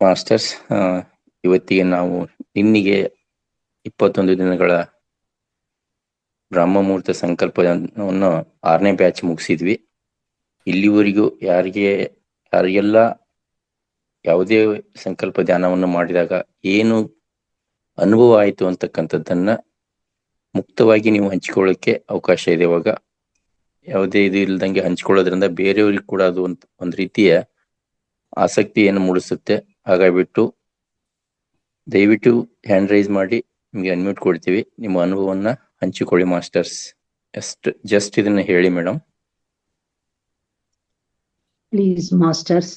Masters, ಇವತ್ತಿಗೆ ನಾವು ನಿನ್ನಿಗೆ 21 ದಿನಗಳ ಬ್ರಹ್ಮಮುಹೂರ್ತ ಸಂಕಲ್ಪವನ್ನು 6ನೇ ಬ್ಯಾಚ್ ಮುಗಿಸಿದ್ವಿ. ಇಲ್ಲಿವರೆಗೂ ಯಾರಿಗೆಲ್ಲ ಯಾವುದೇ ಸಂಕಲ್ಪ ಧ್ಯಾನವನ್ನು ಮಾಡಿದಾಗ ಏನು ಅನುಭವ ಆಯಿತು ಅಂತಕ್ಕಂಥದ್ದನ್ನ ಮುಕ್ತವಾಗಿ ನೀವು ಹಂಚಿಕೊಳ್ಳೋಕ್ಕೆ ಅವಕಾಶ ಇದೆ. ಇವಾಗ ಯಾವುದೇ ಇದು ಇಲ್ದಂಗೆ ಹಂಚ್ಕೊಳ್ಳೋದ್ರಿಂದ ಬೇರೆಯವ್ರಿಗೆ ಕೂಡ ಅದು ಒಂದು ರೀತಿಯ ಆಸಕ್ತಿಯನ್ನು ಮೂಡಿಸುತ್ತೆ. ಹಾಗಾಗ್ಬಿಟ್ಟು ದಯವಿಟ್ಟು ಹ್ಯಾಂಡ್ ರೈಸ್ ಮಾಡಿ ನಿಮಗೆ ಅನ್ಮ್ಯೂಟ್ ಕೊಡ್ತೀವಿ. ನಿಮ್ಮ ಅನುಭವವನ್ನ ಹಂಚಿಕೊಳ್ಳಿ ಮಾಸ್ಟರ್ಸ್. ಜಸ್ಟ್ ಇದನ್ನ ಹೇಳಿ madam. Please, masters,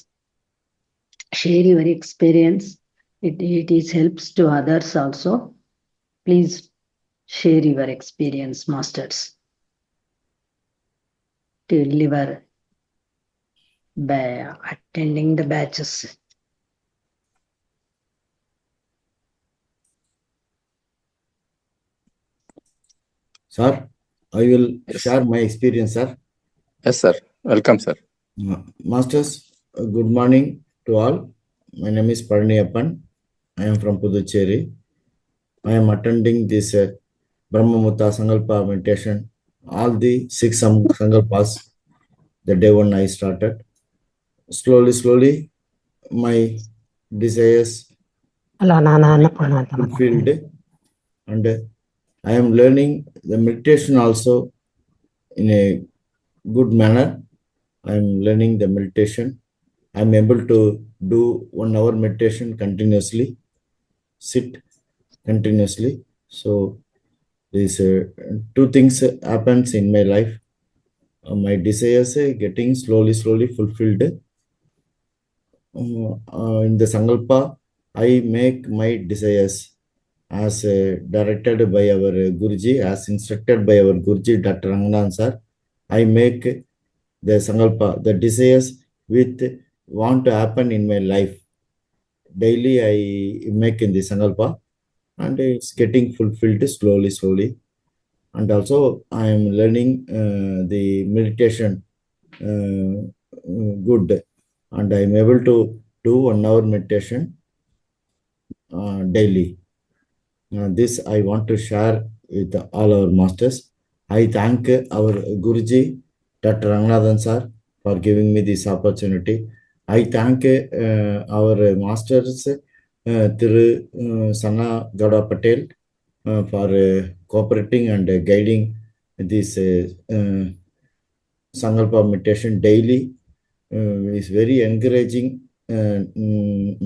share your experience. It is helps to others also. Please share your experience, masters, to deliver by attending the batches. Sir, I will share my experience, sir. Yes, sir. Welcome, sir. Masters, good morning to all. My name is Parniyappan. I am from Puducherry. I am attending this Brahmamutta Sankalpa meditation. All the 6 Sankalpas, the day one I started. Slowly, my desires fulfilled, and I am learning the meditation also in a good manner. I am learning the meditation. I am able to do 1 hour meditation continuously, sit continuously. So these 2 things happens in my life. My desires getting slowly fulfilled. In the Sankalpa, I make my desires as directed by our Guruji, as instructed by our Guruji, Dr. Ranganathan sir. I make the Sankalpa, the desires with want to happen in my life. Daily I make in the Sankalpa, and it's getting fulfilled slowly. And also I am learning the meditation good, and I am able to do 1 hour meditation daily. This I want to share with all our masters. I thank our Guruji, Dr. Ranganathan sir, for giving me this opportunity. I thank our masters, Thiru Sanna Gowda Patel, for cooperating and guiding this Sankalpa meditation daily. Is very encouraging.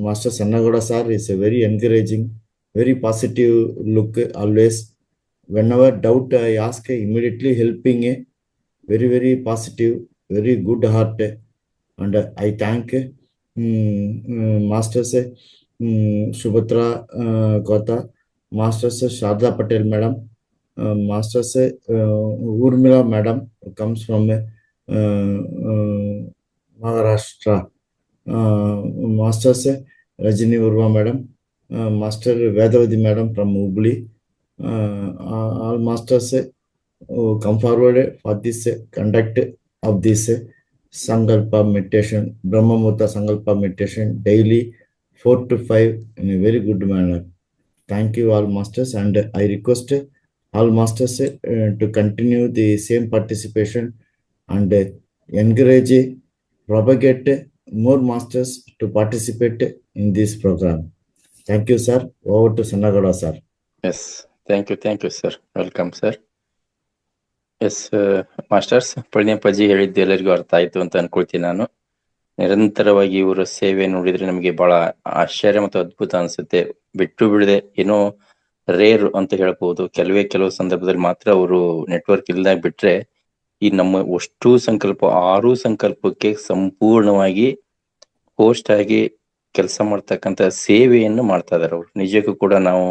Master Sanna Gowda sir is a very encouraging, very positive look always. Whenever doubt I ask, immediately helping, very positive, very good heart. And I thank masters Subhatra Kota, masters Shardha Patel madam, masters Urmila madam, comes from Maharashtra, masters Rajini Urva madam, master Vedavati madam from Hubli. All masters come forward for this conduct of this Sankalpa meditation, Brahmamurta Sankalpa meditation daily 4 to 5 in a very good manner. Thank you all masters, and I request all masters to continue the same participation and encourage, propagate more masters to participate in this program. Thank you, sir. Over to Sanna Gowda sir. Yes, thank you, sir. Welcome, sir. Yes masters, Palaniyappaji ಹೇಳಿದ್ದು ಎಲ್ಲರಿಗೂ ಅರ್ಥ ಆಯ್ತು ಅಂತ ಅನ್ಕೊಳ್ತೀನಿ ನಾನು. ನಿರಂತರವಾಗಿ ಇವರ ಸೇವೆ ನೋಡಿದ್ರೆ ನಮಗೆ ಬಹಳ ಆಶ್ಚರ್ಯ ಮತ್ತು ಅದ್ಭುತ ಅನ್ಸುತ್ತೆ. ಬಿಟ್ಟು ಬಿಡದೆ ಏನೋ ರೇರ್ ಅಂತ ಹೇಳ್ಬಹುದು. ಕೆಲವು ಸಂದರ್ಭದಲ್ಲಿ ಮಾತ್ರ ಅವರು ನೆಟ್ವರ್ಕ್ ಇಲ್ದಾಗ ಬಿಟ್ರೆ ಈ ನಮ್ಮ ಅಷ್ಟು ಸಂಕಲ್ಪ 6 ಸಂಕಲ್ಪಕ್ಕೆ ಸಂಪೂರ್ಣವಾಗಿ ಹೋಸ್ಟ್ ಆಗಿ ಕೆಲಸ ಮಾಡ್ತಕ್ಕಂಥ ಸೇವೆಯನ್ನು ಮಾಡ್ತಾ ಇದಾರೆ ಅವರು. ನಿಜಕ್ಕೂ ಕೂಡ ನಾವು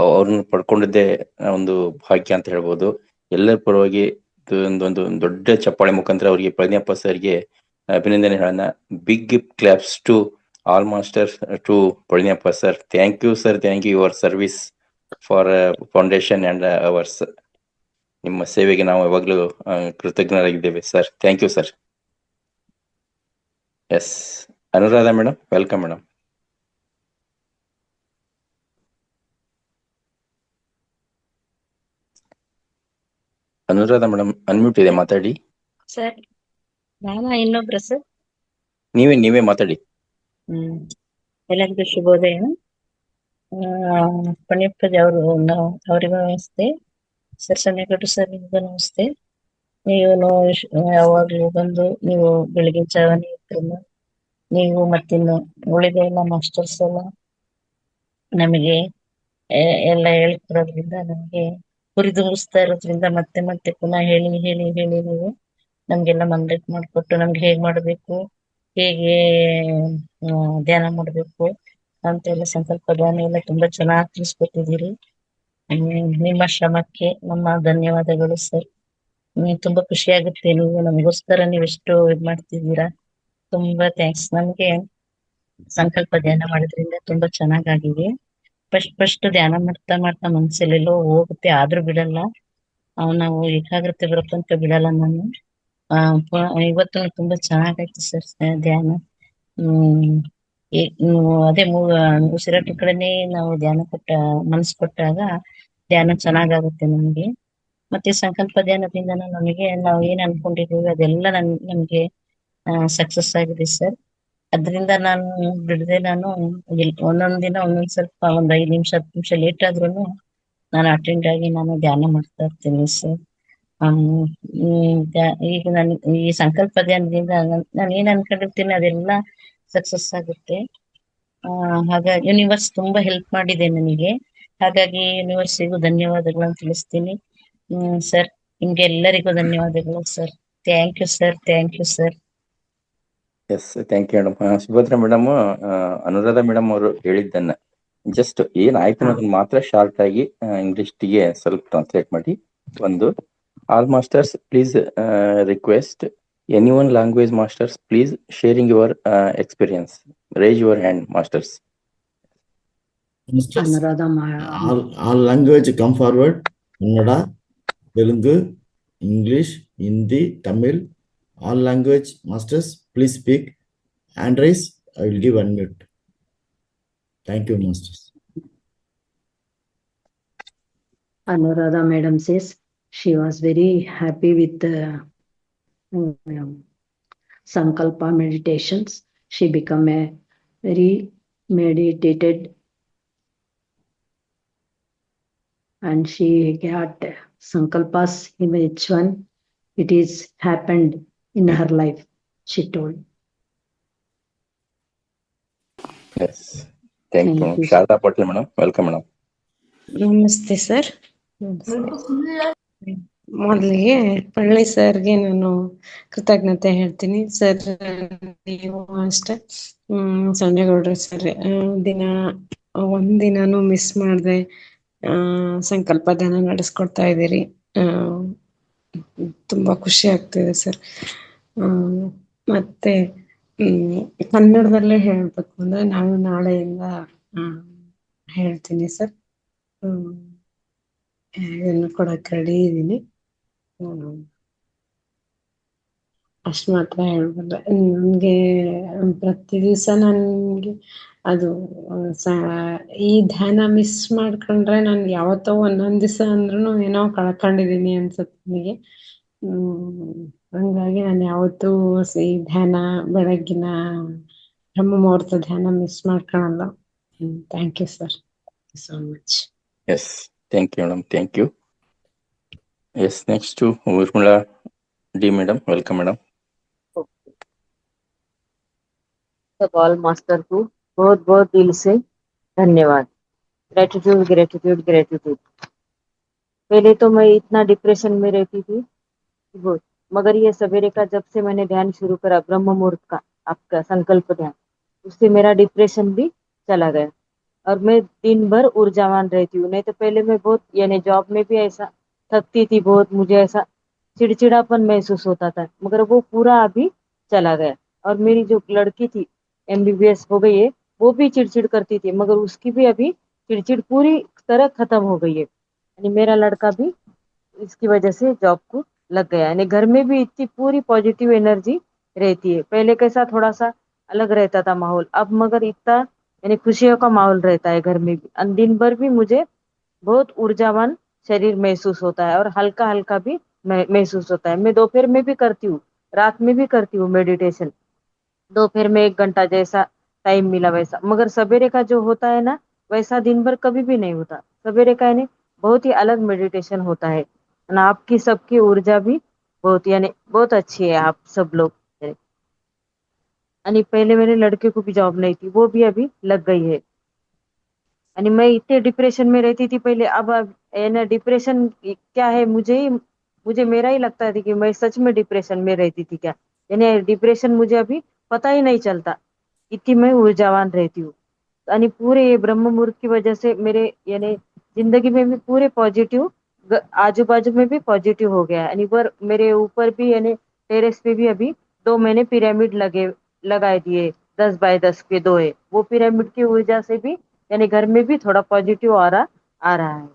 ಅವ್ರನ್ನ ಪಡ್ಕೊಂಡಿದ್ದೇ ಒಂದು ಭಾಗ್ಯ ಅಂತ ಹೇಳ್ಬೋದು. ಎಲ್ಲರ ಪರವಾಗಿ ಒಂದು ದೊಡ್ಡ ಚಪ್ಪಾಳೆ ಮುಖಾಂತರ ಅವರಿಗೆ, ಪಳನಿಯಪ್ಪ ಸರ್ಗೆ ಅಭಿನಂದನೆ ಹೇಳೋಣ. Big claps to all masters, to Palaniyappa sir. Thank you sir, thank you your service for foundation and ours. ನಿಮ್ಮ ಸೇವೆಗೆ ನಾವು ಯಾವಾಗಲೂ ಕೃತಜ್ಞರಾಗಿದ್ದೇವೆ sir. Thank you sir. Yes, Anuradha madam, welcome madam. Anuradha madam unmute ಇದೆ, ಮಾತಾಡಿ. ಸರ್ ನಾನಾ ಇನ್ನೊಬ್ರ ಸರ್? ನೀವೇ ಮಾತಾಡಿ. ಎಲ್ಲರಿಗೂ ಶುಭೋದಯ. ಪುಣ್ಯಪ್ರಜೆ ಅವರು ಅವರಿಗೂ ನಮಸ್ತೆ. ಸರ್ ಸಂಜೆಗೌಡರು ಸರ್ ನಿಮಗೂ ನಮಸ್ತೆ. ನೀವು ಯಾವಾಗಲೂ ಬಂದು ನೀವು ಬೆಳಗಿನ ಜಾವ ನೀವು ಮತ್ತಿನ್ನು ಉಳಿದ ಎಲ್ಲ ಮಾಸ್ಟರ್ಸ್ ಎಲ್ಲ ನಮಗೆ ಎಲ್ಲ ಹೇಳ್ಕೊಡೋದ್ರಿಂದ ನಮಗೆ ಹುರಿದುಂಬಿಸ್ತಾ ಇರೋದ್ರಿಂದ ಮತ್ತೆ ಮತ್ತೆ ಪುನಃ ಹೇಳಿ ಹೇಳಿ ಹೇಳಿ ನೀವು ನಮ್ಗೆಲ್ಲ ಮನದಟ್ಟು ಮಾಡಿಕೊಟ್ಟು ನಮ್ಗೆ ಹೇಗೆ ಮಾಡಬೇಕು, ಹೇಗೆ ಧ್ಯಾನ ಮಾಡಬೇಕು ಅಂತೆಲ್ಲ ಸಂಕಲ್ಪ ಧ್ಯಾನ ಎಲ್ಲ ತುಂಬಾ ಚೆನ್ನಾಗಿ ತಿಳಿಸ್ಕೊಟ್ಟಿದ್ದೀರಿ. ನಿಮ್ಮ ಶ್ರಮಕ್ಕೆ ನಮ್ಮ ಧನ್ಯವಾದಗಳು ಸರ್. ತುಂಬಾ ಖುಷಿ ಆಗುತ್ತೆ, ನೀವು ನಮಗೋಸ್ಕರ ನೀವೆಷ್ಟು ಇದ್ ಮಾಡ್ತಿದ್ದೀರಾ. ತುಂಬಾ ಥ್ಯಾಂಕ್ಸ್. ನಮ್ಗೆ ಸಂಕಲ್ಪ ಧ್ಯಾನ ಮಾಡೋದ್ರಿಂದ ತುಂಬಾ ಚೆನ್ನಾಗಾಗಿದೆ. ಫಸ್ಟ್ ಧ್ಯಾನ ಮಾಡ್ತಾ ಮಾಡ್ತಾ ಮನ್ಸಲ್ಲೆಲ್ಲೋ ಹೋಗುತ್ತೆ, ಆದ್ರೂ ಬಿಡಲ್ಲ. ನಾವು ಏಕಾಗ್ರತೆ ಬರಕ್ಕಂತ ಬಿಡಲ್ಲ ನಾನು. ಇವತ್ತು ತುಂಬಾ ಚೆನ್ನಾಗಾಯ್ತು ಸರ್ ಧ್ಯಾನ. ಅದೇ ಉಸಿರಾಟ ಕಡೆನೆ ನಾವು ಧ್ಯಾನ ಮನಸ್ಸು ಕೊಟ್ಟಾಗ ಧ್ಯಾನ ಚೆನ್ನಾಗಾಗುತ್ತೆ ನಮ್ಗೆ. ಮತ್ತೆ ಸಂಕಲ್ಪ ಧ್ಯಾನದಿಂದ ನಮಗೆ ನಾವು ಏನ್ ಅನ್ಕೊಂಡಿದೀವಿ ಅದೆಲ್ಲ ನಮ್ಗೆ ಸಕ್ಸಸ್ ಆಗಿದೆ ಸರ್. ಅದ್ರಿಂದ ನಾನು ಬಿಡದೆ ನಾನು ಒಂದೊಂದ್ ದಿನ ಸ್ವಲ್ಪ 5 ನಿಮಿಷ 10 ನಿಮಿಷ ಲೇಟ್ ಆದ್ರೂ ನಾನು ಅಟೆಂಡ್ ಆಗಿ ನಾನು ಧ್ಯಾನ ಮಾಡ್ತಾ ಇರ್ತೀನಿ ಸರ್. ಈಗ ನಾನು ಈ ಸಂಕಲ್ಪ ಧ್ಯಾನದಿಂದ ನಾನು ಏನ್ ಅನ್ಕೊಂಡಿರ್ತೀನಿ ಅದೆಲ್ಲ ಸಕ್ಸಸ್ ಆಗುತ್ತೆ. ಹಾಗಾಗಿ ಯೂನಿವರ್ಸ್ ತುಂಬಾ ಹೆಲ್ಪ್ ಮಾಡಿದೆ ನನಗೆ. ಹಾಗಾಗಿ ಯೂನಿವರ್ಸಿಗೂ ಧನ್ಯವಾದಗಳನ್ನು ತಿಳಿಸ್ತೀನಿ ಸರ್. ನಿಮ್ಗೆ ಎಲ್ಲರಿಗೂ ಧನ್ಯವಾದಗಳು sir. Thank you sir, thank you sir. Yes, thank you madam. Subhadra madam, Anuradha madam ಅವರು ಹೇಳಿದ್ದನ್ನ ಜಸ್ಟ್ ಏನಾಯ್ತು ಅನ್ನೋದನ್ನ ಮಾತ್ರ ಶಾರ್ಟ್ ಆಗಿ ಇಂಗ್ಲಿಷ್ಗೆ ಸ್ವಲ್ಪ ಟ್ರಾನ್ಸ್ಲೇಟ್ ಮಾಡಿ. ಒಂದು, all masters please request any one language masters please sharing your experience. Raise your hand, masters. Masters, Anuradha all language come forward. Kannada, Telugu, English, Hindi, Tamil, all language masters, please speak. Hand raise, I will give unmute. Thank you, masters. Anuradha madam says she was very happy with the Sankalpa meditations. She become a very meditated and she got Sankalpas in which one it is happened in her life, she told. Yes, thank you. you, Sharda Patel madam, welcome madam. ನಮಸ್ತೆ sir. ಮೊದಲಿಗೆ ಪಳ್ಳಿ ಸರ್ಗೆ ನಾನು ಕೃತಜ್ಞತೆ ಹೇಳ್ತೀನಿ sir. ನೀವು ಅಷ್ಟೇ ಸಂಜೇಗೌಡ್ರು sir ಒಂದಿನಾನು miss ಮಾಡದೆ ಸಂಕಲ್ಪ ಧ್ಯಾನ ನಡೆಸ್ಕೊಡ್ತಾ ಇದ್ದೀರಿ. ತುಂಬಾ ಖುಷಿ ಆಗ್ತಿದೆ ಸರ್. ಮತ್ತೆ ಕನ್ನಡದಲ್ಲೇ ಹೇಳ್ಬೇಕು ಅಂದ್ರೆ ನಾನು ನಾಳೆಯಿಂದ ಹೇಳ್ತೀನಿ ಸರ್. ಇದನ್ನು ಕೊಡಕ್ಕೆ ರೆಡಿ ಇದ್ದೀನಿ. ಅಷ್ಟು ಮಾತ್ರ ಹೇಳ್ಬಲ್ಲೆ. ನನಗೆ ಪ್ರತಿ ದಿವಸ ನನಗೆ ಅದು ಈ ಧ್ಯಾನ ಮಿಸ್ ಮಾಡ್ಕೊಂಡ್ರೆ ನಾನು ಯಾವತ್ತೋ ಒಂದೊಂದ್ ದಿವಸ ಅಂದ್ರೂ ಏನೋ ಕಳ್ಕೊಂಡಿದೀನಿ ಅನ್ಸುತ್ತೆ ನನಗೆ. ಹಂಗಾಗಿ ನಾನು ಯಾವತ್ತೂ ಈ ಧ್ಯಾನ ಬೆಳಗ್ಗಿನ ಬ್ರಹ್ಮ ಮುಹೂರ್ತ ಧ್ಯಾನ ಮಿಸ್ ಮಾಡ್ಕೊಳಲ್ಲ. Thank you sir, so much. Yes, thank you madam, thank you. Yes, next to Urmila D madam, welcome madam. सब ऑल मास्टर को बहुत बहुत दिल से धन्यवाद. Gratitude gratitude gratitude. पहले तो मैं इतना डिप्रेशन में रहती थी बहुत, मगर ये सवेरे का जब से मैंने ध्यान शुरू करा ब्रह्म मुहूर्त का आपका संकल्प ध्यान, उससे मेरा डिप्रेशन भी चला गया और मैं दिन भर ऊर्जावान रहती हूँ. नहीं तो पहले मैं बहुत यानी जॉब में भी ऐसा थकती थी बहुत, मुझे ऐसा चिड़चिड़ापन महसूस होता था, मगर वो पूरा अभी चला गया. और मेरी जो लड़की थी MBBS हो गई है, वो भी चिड़चिड़ करती थी, मगर उसकी भी अभी चिड़चिड़ पूरी तरह खत्म हो गई है. यानी मेरा लड़का भी इसकी वजह से जॉब को लग गया. यानी घर में भी इतनी पूरी पॉजिटिव एनर्जी रहती है. पहले कैसा थोड़ा सा अलग रहता था माहौल। अब मगर इतना यानी खुशियों का माहौल रहता है घर में भी, दिन भर भी मुझे बहुत ऊर्जावान शरीर महसूस होता है और हल्का हल्का भी महसूस होता है। मैं दोपहर में भी करती हूँ, रात में भी करती हूँ मेडिटेशन, दोपहर में 1 घंटा जैसा टाइम मिला वैसा। मगर सवेरे का जो होता है ना, वैसा दिन भर कभी भी नहीं होता। सवेरे का यानी बहुत ही अलग मेडिटेशन होता है ना। आपकी सबकी ऊर्जा भी बहुत यानी बहुत अच्छी है, आप सब लोग। यानी पहले मेरे लड़के को भी जॉब नहीं थी, वो भी अभी लग गई है। यानी मैं इतने डिप्रेशन में रहती थी पहले, अब ना डिप्रेशन क्या है मुझे मेरा ही लगता था कि मैं सच में डिप्रेशन में रहती थी क्या। यानी डिप्रेशन मुझे अभी पता ही नहीं चलता, इतनी मैं ऊर्जावान रहती हूँ। यानी पूरे ये ब्रह्म मुहूर्त की वजह से मेरे यानी जिंदगी में भी पूरे पॉजिटिव, आजू बाजू में भी पॉजिटिव हो गया। यानी पर मेरे ऊपर भी यानी टेरेस पे भी अभी 2 महीने पिरामिड लगाए दिए, 10 बाय 10 के 2 है। वो पिरामिड की ऊर्जा से भी यानी घर में भी थोड़ा पॉजिटिव ऑरा आ रहा है।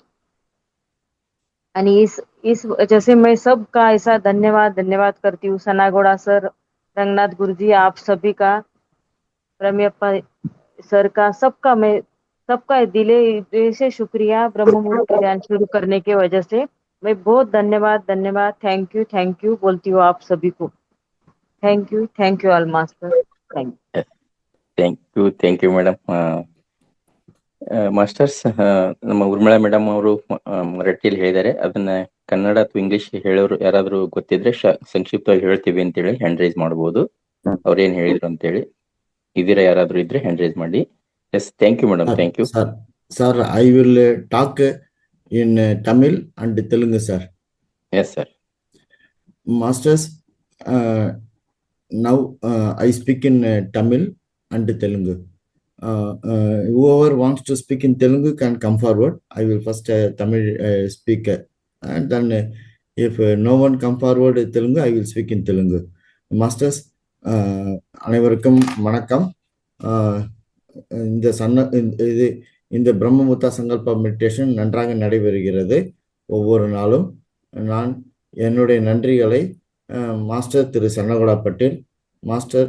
यानी इस वजह से मैं सबका ऐसा धन्यवाद करती हूँ। सनागोड़ा सर, रंगनाथ गुरुजी, आप सभी का, प्रमेयप्पा सर का, सबका दिले से शुक्रिया। ब्रह्म मुहूर्त का ध्यान शुरू करने की वजह से मैं बहुत धन्यवाद, थैंक यू बोलती हूँ आप सभी को। Thank you all master, thank you madam. Masters, ನಮ್ಮ ಉರ್ಮಿಳಾ ಮೇಡಮ್ ಅವರು ಮರಾಠಿಯಲ್ಲಿ ಹೇಳಿದ್ದಾರೆ. ಅದನ್ನ ಕನ್ನಡ ಅಥವಾ ಇಂಗ್ಲಿಷ್ ಹೇಳೋರು ಯಾರಾದ್ರೂ ಗೊತ್ತಿದ್ರೆ ಸಂಕ್ಷಿಪ್ತವಾಗಿ ಹೇಳ್ತೀವಿ ಅಂತೇಳಿ ಹ್ಯಾಂಡ್ ರೈಸ್ ಮಾಡಬಹುದು. ಅವ್ರೇನ್ ಹೇಳಿದ್ರು ಅಂತೇಳಿ ಇದೀರಾ ಯಾರಾದ್ರೂ ಇದ್ರೆ ಹ್ಯಾಂಡ್ ರೈಸ್ ಮಾಡಿ. Yes, thank you madam, thank you. Sir, I will talk in Tamil and Telugu, sir. Yes sir. Masters, now I speak in Tamil and Telugu. Whoever wants to speak in Telugu can come forward. I will first Tamil speak, and then if no one come forward Telugu, I will speak in Telugu. Masters, அனைவருக்கும் வணக்கம். இந்த பிரம்மமுத்தா சங்கல்ப meditation நன்றாக நடைபெறுகிறது. ஒவ்வொரு நாளும் நான் என்னுடைய நன்றிகளை மாஸ்டர் திரு சன்னகோடா பட்டேல், மாஸ்டர்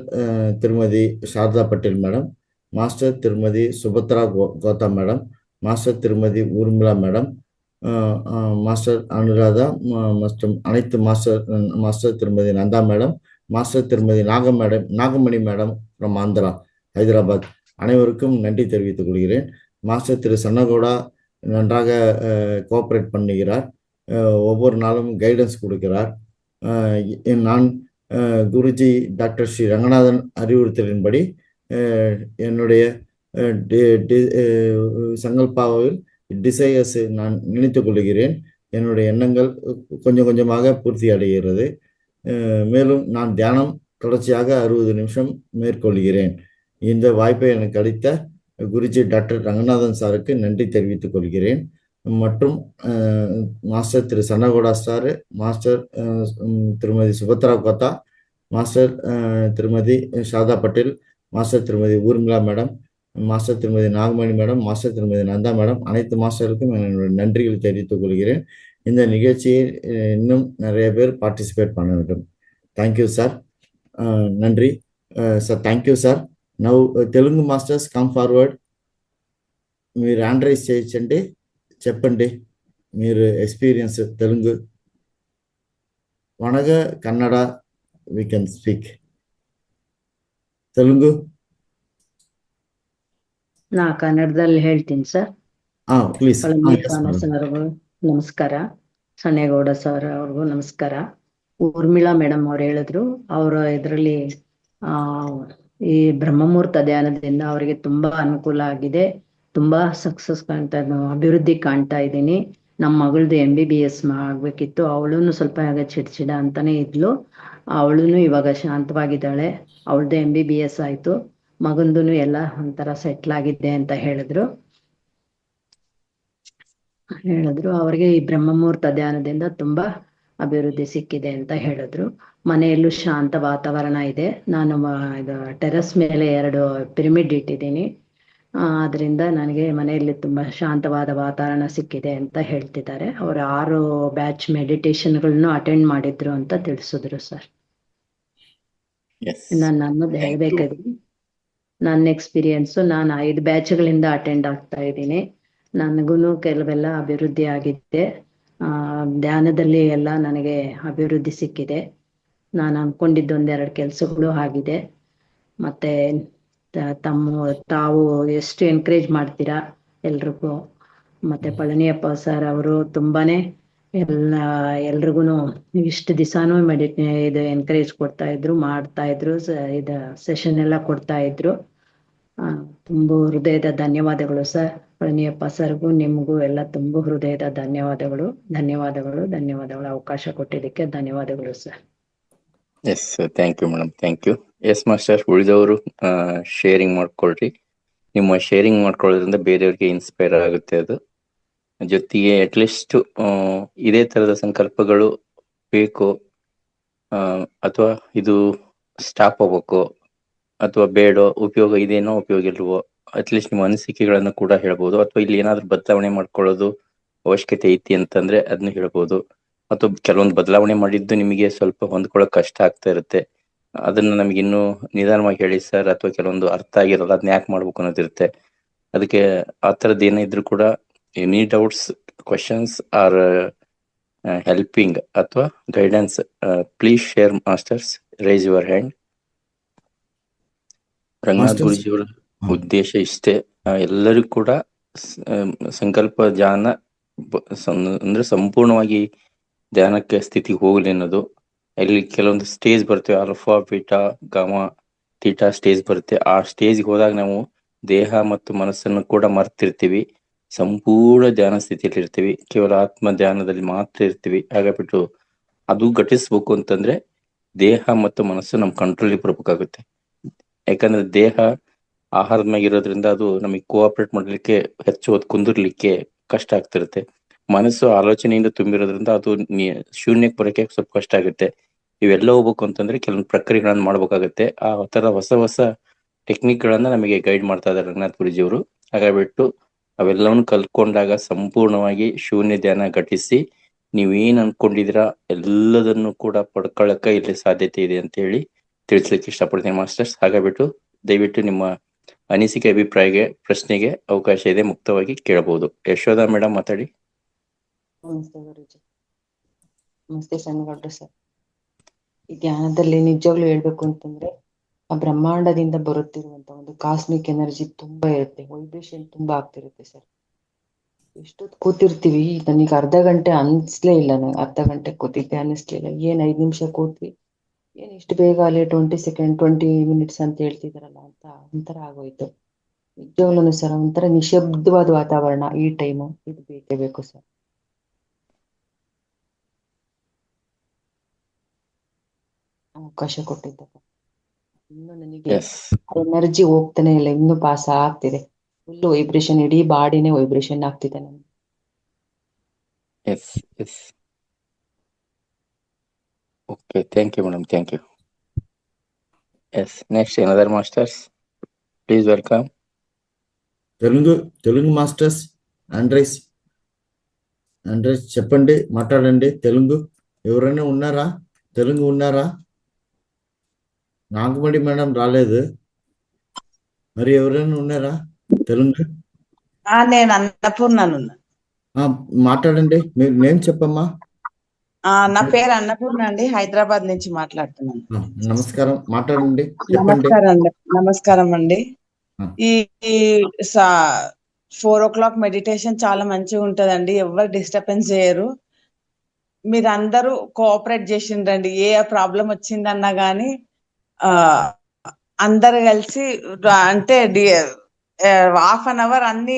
திருமதி சாரதா பட்டேல் மேடம், மாஸ்டர் திருமதி சுபத்ரா கோதா மேடம், மாஸ்டர் திருமதி ஊர்மிளா மேடம், மாஸ்டர் அனுராதா மற்றும் அனைத்து மாஸ்டர் திருமதி நந்தா மேடம், மாஸ்டர் திருமதி நாகமணி மேடம் ஃப்ரம் ஆந்திரா, ஹைதராபாத், அனைவருக்கும் நன்றி தெரிவித்துக் கொள்கிறேன். மாஸ்டர் திரு சன்னகோடா நன்றாக கோஆப்ரேட் பண்ணுகிறார், ஒவ்வொரு நாளும் கைடன்ஸ் கொடுக்கிறார். நான் குருஜி டாக்டர் ஸ்ரீ ரங்கநாதன் அறிவுறுத்தலின்படி என்னுடைய சங்கல்பாவில் டிசையர்ஸ் நான் நினைத்துக் கொள்கிறேன். என்னுடைய எண்ணங்கள் கொஞ்சம் கொஞ்சமாக பூர்த்தி அடைகிறது. மேலும் நான் தியானம் தொடர்ச்சியாக 60 நிமிஷம் மேற்கொள்கிறேன். இந்த வாய்ப்பை எனக்கு அளித்த குருஜி டாக்டர் ரங்கநாதன் சாருக்கு நன்றி தெரிவித்துக் கொள்கிறேன். மற்றும் மாஸ்டர் திரு சன்னகோடா சார், மாஸ்டர் திருமதி சுபத்ரா கோத்தா, மாஸ்டர் திருமதி சாரதா பட்டேல், மாஸ்டர் திருமதி ஊர்மிளா மேடம், மாஸ்டர் திருமதி நாகமணி மேடம், மாஸ்டர் திருமதி நந்தா மேடம், அனைத்து மாஸ்டருக்கும் என்னுடைய நன்றிகளை தெரிவித்துக் கொள்கிறேன். இந்த நிகழ்ச்சியை இன்னும் நிறைய பேர் பார்ட்டிசிபேட் பண்ண வேண்டும். Thank you sir. நன்றி sir. Thank you sir. Now Telugu masters come forward. మీరు హ్యాండ్ రైజ్ చేయించండి, చెప్పండి మీరు ఎక్స్పీరియన్స్. తెలుగు, వనగ, Kannada we can speak. Telugu ನಾ ಕನ್ನಡದಲ್ಲಿ ಹೇಳ್ತೀನಿ ಸರ್. ಪ್ಲೀಸ್. ಸರ್ಗೂ ನಮಸ್ಕಾರ, ಸನ್ನೇಗೌಡ ಸರ್ ಅವ್ರಿಗೂ ನಮಸ್ಕಾರ. ಊರ್ಮಿಳಾ ಮೇಡಮ್ ಅವ್ರು ಹೇಳಿದ್ರು, ಅವರ ಇದರಲ್ಲಿ ಈ ಬ್ರಹ್ಮಮುಹೂರ್ತ ಧ್ಯಾನದಿಂದ ಅವರಿಗೆ ತುಂಬಾ ಅನುಕೂಲ ಆಗಿದೆ, ತುಂಬಾ ಸಕ್ಸಸ್ ಅಭಿವೃದ್ಧಿ ಕಾಣ್ತಾ ಇದ್ದೀನಿ. ನಮ್ಮ ಮಗಳದು MBBS ಆಗ್ಬೇಕಿತ್ತು, ಅವಳು ಸ್ವಲ್ಪ ಚಿಡ್ಚಿಡ ಅಂತಾನೆ ಇದ್ಲು, ಅವಳು ಇವಾಗ ಶಾಂತವಾಗಿದ್ದಾಳೆ. ಅವಳದು MBBS ಆಯ್ತು, ಮಗಂದು ಎಲ್ಲ ಒಂಥರ ಸೆಟ್ಲ್ ಆಗಿದೆ ಅಂತ ಹೇಳಿದ್ರು. ಅವ್ರಿಗೆ ಈ ಬ್ರಹ್ಮಮುಹೂರ್ತ ಧ್ಯಾನದಿಂದ ತುಂಬಾ ಅಭಿವೃದ್ಧಿ ಸಿಕ್ಕಿದೆ ಅಂತ ಹೇಳಿದ್ರು. ಮನೆಯಲ್ಲೂ ಶಾಂತ ವಾತಾವರಣ ಇದೆ. ನಾನು ಇದು ಟೆರೆಸ್ ಮೇಲೆ 2 ಪಿರಮಿಡ್ ಇಟ್ಟಿದ್ದೀನಿ, ಅದರಿಂದ ನನಗೆ ಮನೆಯಲ್ಲಿ ತುಂಬಾ ಶಾಂತವಾದ ವಾತಾವರಣ ಸಿಕ್ಕಿದೆ ಅಂತ ಹೇಳ್ತಿದ್ದಾರೆ. ಅವರು 6 ಬ್ಯಾಚ್ ಮೆಡಿಟೇಷನ್ಗಳನ್ನು ಅಟೆಂಡ್ ಮಾಡಿದ್ರು ಅಂತ ತಿಳಿಸಿದ್ರು ಸರ್. ನಾನು ನನ್ನದು ಹೇಳ್ಬೇಕಾದ್ರೆ ನನ್ನ ಎಕ್ಸ್ಪೀರಿಯನ್ಸು, ನಾನು 5 ಬ್ಯಾಚ್ಗಳಿಂದ ಅಟೆಂಡ್ ಆಗ್ತಾ ಇದ್ದೀನಿ. ನನಗೂ ಕೆಲವೆಲ್ಲ ಅಭಿವೃದ್ಧಿ ಆಗಿದೆ. ಧ್ಯಾನದಲ್ಲಿ ಎಲ್ಲ ನನಗೆ ಅಭಿವೃದ್ಧಿ ಸಿಕ್ಕಿದೆ. ನಾನು ಅನ್ಕೊಂಡಿದ್ದ 1-2 ಕೆಲಸಗಳು ಆಗಿದೆ. ಮತ್ತೆ ತಾವು ಎಷ್ಟು ಎನ್ಕರೇಜ್ ಮಾಡ್ತೀರಾ ಎಲ್ರಿಗೂ. ಮತ್ತೆ ಪಳನಿಯಪ್ಪ ಸರ್ ಅವರು ತುಂಬಾನೇ ಎಲ್ರಿಗೂ ಇಷ್ಟು ದಿವಸಾನು ಇದು ಎನ್ಕರೇಜ್ ಕೊಡ್ತಾ ಇದ್ರು, ಮಾಡ್ತಾ ಇದ್ರು, ಇದು ಸೆಷನ್ ಎಲ್ಲ ಕೊಡ್ತಾ ಇದ್ರು. ತುಂಬ ಹೃದಯದ ಧನ್ಯವಾದಗಳು ಸರ್. ಪಳನಿಯಪ್ಪ ಸರ್ಗೂ ನಿಮಗೂ ಎಲ್ಲ ತುಂಬ ಹೃದಯದ ಧನ್ಯವಾದಗಳು. ಅವಕಾಶ ಕೊಟ್ಟಿದ್ದಕ್ಕೆ ಧನ್ಯವಾದಗಳು sir. Yes, thank you madam, thank you. Yes master, ಉಳಿದವರು ಶೇರಿಂಗ್ ಮಾಡ್ಕೊಳ್ರಿ. ನಿಮ್ಮ ಶೇರಿಂಗ್ ಮಾಡ್ಕೊಳ್ಳೋದ್ರಿಂದ ಬೇರೆಯವ್ರಿಗೆ ಇನ್ಸ್ಪೈರ್ ಆಗುತ್ತೆ. ಅದು ಜೊತೆಗೆ ಅಟ್ಲೀಸ್ಟ್ ಇದೇ ತರದ ಸಂಕಲ್ಪಗಳು ಬೇಕು, ಅಥವಾ ಇದು ಸ್ಟಾಪ್ ಆಗ್ಬೇಕು ಅಥವಾ ಬೇಡ, ಉಪಯೋಗ ಇದೇನೋ ಉಪಯೋಗ ಇಲ್ವೋ, ಅಟ್ಲೀಸ್ಟ್ ನಿಮ್ಮ ಅನಿಸಿಕೆಗಳನ್ನು ಕೂಡ ಹೇಳ್ಬೋದು. ಅಥವಾ ಇಲ್ಲಿ ಏನಾದ್ರೂ ಬದಲಾವಣೆ ಮಾಡ್ಕೊಳ್ಳೋದು ಅವಶ್ಯಕತೆ ಐತಿ ಅಂತಂದ್ರೆ ಅದನ್ನ ಹೇಳ್ಬೋದು. ಅಥವಾ ಕೆಲವೊಂದು ಬದಲಾವಣೆ ಮಾಡಿದ್ದು ನಿಮಗೆ ಸ್ವಲ್ಪ ಹೊಂದ್ಕೊಳ್ಳೋಕೆ ಕಷ್ಟ ಆಗ್ತಾ ಇರುತ್ತೆ, ಅದನ್ನ ನಮ್ಗೆ ಇನ್ನೂ ನಿಧಾನವಾಗಿ ಹೇಳಿ ಸರ್. ಅಥವಾ ಕೆಲವೊಂದು ಅರ್ಥ ಆಗಿರಲ್ಲ, ಅದನ್ನ ಯಾಕೆ ಮಾಡ್ಬೇಕು ಅನ್ನೋದಿರುತ್ತೆ. ಅದಕ್ಕೆ ಆ ಥರದ್ದು ಏನೇ ಇದ್ರೂ ಕೂಡ any doubts, questions or helping ಅಥವಾ guidance, please share masters, raise your hand. Ranganath ಗುರುಜಿಯವರ ಉದ್ದೇಶ ಇಷ್ಟೇ, ಎಲ್ಲರಿಗೂ ಕೂಡ ಸಂಕಲ್ಪ ಧ್ಯಾನ ಅಂದ್ರೆ ಸಂಪೂರ್ಣವಾಗಿ ಧ್ಯಾನಕ್ಕೆ ಸ್ಥಿತಿಗೆ ಹೋಗಲಿ ಅನ್ನೋದು. ಅಲ್ಲಿ ಕೆಲವೊಂದು ಸ್ಟೇಜ್ ಬರ್ತೇವೆ, alpha, beta, gamma, theta stage ಬರುತ್ತೆ. ಆ ಸ್ಟೇಜ್ಗೆ ಹೋದಾಗ ನಾವು ದೇಹ ಮತ್ತು ಮನಸ್ಸನ್ನು ಕೂಡ ಮರ್ತಿರ್ತೀವಿ, ಸಂಪೂರ್ಣ ಧ್ಯಾನ ಸ್ಥಿತಿಯಲ್ಲಿ ಇರ್ತೀವಿ, ಕೇವಲ ಆತ್ಮ ಧ್ಯಾನದಲ್ಲಿ ಮಾತ್ರ ಇರ್ತೀವಿ. ಹಾಗಾಗ್ಬಿಟ್ಟು ಅದು ಘಟಿಸ್ಬೇಕು ಅಂತಂದ್ರೆ ದೇಹ ಮತ್ತು ಮನಸ್ಸು ನಮ್ಮ ಕಂಟ್ರೋಲಿಗೆ ಬರ್ಬೇಕಾಗುತ್ತೆ. ಯಾಕಂದ್ರೆ ದೇಹ ಆಹಾರದ ಮ್ಯಾಗ ಇರೋದ್ರಿಂದ ಅದು ನಮಗೆ ಕೋಆಪರೇಟ್ ಮಾಡ್ಲಿಕ್ಕೆ, ಹೆಚ್ಚು ಹೊತ್ತು ಕುಂದಿರ್ಲಿಕ್ಕೆ ಕಷ್ಟ ಆಗ್ತಿರುತ್ತೆ. ಮನಸ್ಸು ಆಲೋಚನೆಯಿಂದ ತುಂಬಿರೋದ್ರಿಂದ ಅದು ಶೂನ್ಯಕ್ಕೆ ಬರೋಕೆ ಸ್ವಲ್ಪ ಕಷ್ಟ ಆಗುತ್ತೆ. ಇವೆಲ್ಲ ಹೋಗ್ಬೇಕು ಅಂತಂದ್ರೆ ಕೆಲವೊಂದು ಪ್ರಕ್ರಿಯೆಗಳನ್ನ ಮಾಡ್ಬೇಕಾಗತ್ತೆ. ಆ ತರ ಹೊಸ ಹೊಸ ಟೆಕ್ನಿಕ್ ಗಳನ್ನ ನಮಗೆ ಗೈಡ್ ಮಾಡ್ತಾ ಇದ್ದಾರೆ ರಂಗನಾಥ್ ಗುರುಜಿಯವರು. ಹಾಗಾಗ್ಬಿಟ್ಟು ಅವೆಲ್ಲವನ್ನು ಕಲ್ತ್ಕೊಂಡಾಗ ಸಂಪೂರ್ಣವಾಗಿ ಶೂನ್ಯ ಧ್ಯಾನ ಘಟಿಸಿ ನೀವೇನ್ ಅನ್ಕೊಂಡಿದ್ದೀರಾ ಎಲ್ಲದನ್ನು ಕೂಡ ಪಡ್ಕೊಳ್ಳಕ ಇಲ್ಲಿ ಸಾಧ್ಯತೆ ಇದೆ ಅಂತ ಹೇಳಿ ತಿಳಿಸ್ಲಿಕ್ಕೆ ಇಷ್ಟಪಡ್ತೀನಿ ಮಾಸ್ಟರ್ಸ್. ಹಾಗಾಗ್ಬಿಟ್ಟು ದಯವಿಟ್ಟು ನಿಮ್ಮ ಅನಿಸಿಕೆ, ಅಭಿಪ್ರಾಯಕ್ಕೆ, ಪ್ರಶ್ನೆಗೆ ಅವಕಾಶ ಇದೆ, ಮುಕ್ತವಾಗಿ ಕೇಳಬಹುದು. ಯಶೋಧ ಮೇಡಮ್ ಮಾತಾಡಿ. ನಮಸ್ತೆ ಗುರುಜಿ. ನಮಸ್ತೆ ಸಣ್ಣಗೌಡ್ರು ಸರ್. ಈ ಧ್ಯಾನದಲ್ಲಿ ನಿಜವಾಗ್ಲೂ ಹೇಳ್ಬೇಕು ಅಂತಂದ್ರೆ ಆ ಬ್ರಹ್ಮಾಂಡದಿಂದ ಬರುತ್ತಿರುವಂತ ಒಂದು ಕಾಸ್ಮಿಕ್ ಎನರ್ಜಿ ತುಂಬಾ ಇರುತ್ತೆ, ವೈಬ್ರೇಷನ್ ತುಂಬಾ ಆಗ್ತಿರುತ್ತೆ ಸರ್. ಎಷ್ಟೊತ್ತು ಕೂತಿರ್ತೀವಿ, ನನಗೆ ಅರ್ಧ ಗಂಟೆ ಅನ್ಸ್ಲೇ ಇಲ್ಲ, ನಂಗೆ ಅರ್ಧ ಗಂಟೆ ಕೂತಿದ್ದೆ ಅನ್ನಿಸ್ಲಿಲ್ಲ. 5 ನಿಮಿಷ ಕೂತ್ವಿ, ಏನ್ ಇಷ್ಟು ಬೇಗ ಅಲ್ಲಿ 20 ಸೆಕೆಂಡ್ 20 ಮಿನಿಟ್ಸ್ ಅಂತ ಹೇಳ್ತಿದಾರಲ್ಲ ಅಂತ ಒಂಥರ ಆಗೋಯ್ತು. ನಿಜವಾಗ್ಲೂ ಸರ್ ಒಂಥರ ನಿಶಬ್ದವಾದ ವಾತಾವರಣ ಈ ಟೈಮು, ಇದು ಬೇಕೇ ಬೇಕು ಸರ್. ಅವಕಾಶ ಕೊಟ್ಟಿದ್ದಪ್ಪ. ಇನ್ನು ನನಗೆ ಎನರ್ಜಿ ಹೋಗ್ತಾನೆ ಇಲ್ಲ, ಇನ್ನು ಪಾಸ್ ಆಗ್ತಿದೆ. ಫುಲ್ ವೈಬ್ರೇಷನ್, ಇಡೀ ಬಾಡಿನೇ ವೈಬ್ರೇಷನ್ ಆಗ್ತಿದೆ ನನಗೆ. Okay, thank you madam, thank you. Yes, next another masters, please welcome. Telugu masters ఆండ్రేస్ చెప్పండి, మాట్లాడండి. తెలుగు ఎవరైనా ఉన్నారా? తెలుగు ఉన్నారా? నాగమణి మేడం రాలేదు, మరి ఎవరైనా ఉన్నారా తెలుగు? నేను అన్నపూర్ణను. మాట్లాడండి, మీరు నేమ్ చెప్పమ్మా. నా పేరు అన్నపూర్ణ అండి, హైదరాబాద్ నుంచి మాట్లాడుతున్నాను. నమస్కారం, మాట్లాడండి. నమస్కారం అండి. ఈ 4 o'clock మెడిటేషన్ చాలా మంచిగా ఉంటదండి, ఎవరు డిస్టర్బెన్స్ చేయరు. మీరందరూ కోఆపరేట్ చేసిండ్రండి. ఏ ప్రాబ్లం వచ్చిందన్నా గానీ అందరు కలిసి అంటే హాఫ్ అన్ అవర్ అన్ని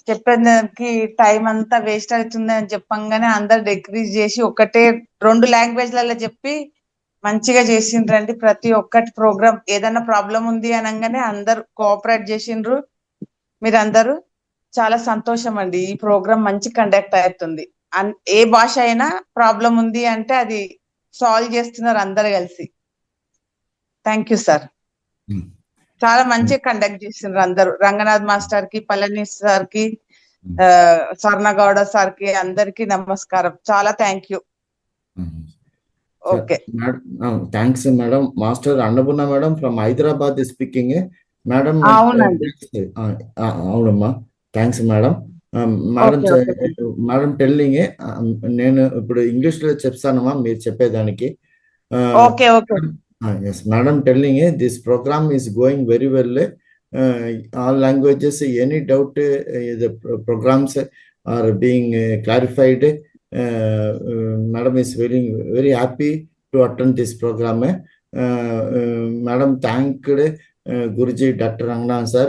చెప్పేదానికి టైం అంతా వేస్ట్ అవుతుంది అని చెప్పంగానే అందరు డిక్రీజ్ చేసి 1-2 లాంగ్వేజ్లలో చెప్పి మంచిగా చేసిండ్రండి. ప్రతి ఒక్కటి ప్రోగ్రామ్ ఏదైనా ప్రాబ్లం ఉంది అనగానే అందరు కోఆపరేట్ చేసిండ్రు. మీరందరూ చాలా సంతోషం అండి. ఈ ప్రోగ్రామ్ మంచి కండక్ట్ అవుతుంది. ఏ భాష అయినా ప్రాబ్లం ఉంది అంటే అది సాల్వ్ చేస్తున్నారు అందరు కలిసి. Thank you sir. చాలా మంచిగా కండక్ట్ చేసిండ్రు అందరూ. రంగనాథ్ మాస్టర్ కి, పళని సార్ కి, స్వర్ణగౌడ సార్ కి అందరికి నమస్కారం. చాలా thank you. Okay. Thanks, madam. Master Annapurna madam from Hyderabad is speaking. Madam, అవునండి. అవునమ్మా. Thanks madam. Madam okay okay madam telling, నేను ఇప్పుడు ఇంగ్లీష్లో చెప్తానమ్మా మీరు చెప్పేదానికి. Okay okay Yes, madam telling this program is going very well. All languages, any doubt, the programs are being clarified. Madam is very happy to attend this program. Madam thanked Guruji Dr. Rangana sir,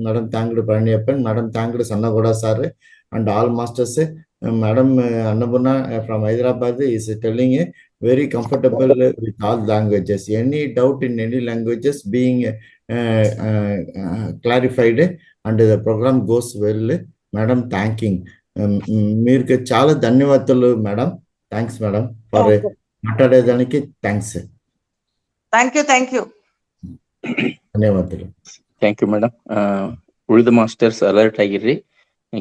Madam thanked Parniyappan, Madam thanked Sannagoda sir, and all masters. Madam Annapurna from Hyderabad is telling very comfortable with all languages. Any doubt in any languages being clarified, and the program goes well. Madam thanking. మీరు చాలా ధన్యవాదాలు madam. Thanks madam for మాట్లాడేదానికి. Thanks. Thank you ధన్యవాదాలు. Thank you madam. ಉಳಿದ masters alert ಆಗಿರ್ರಿ.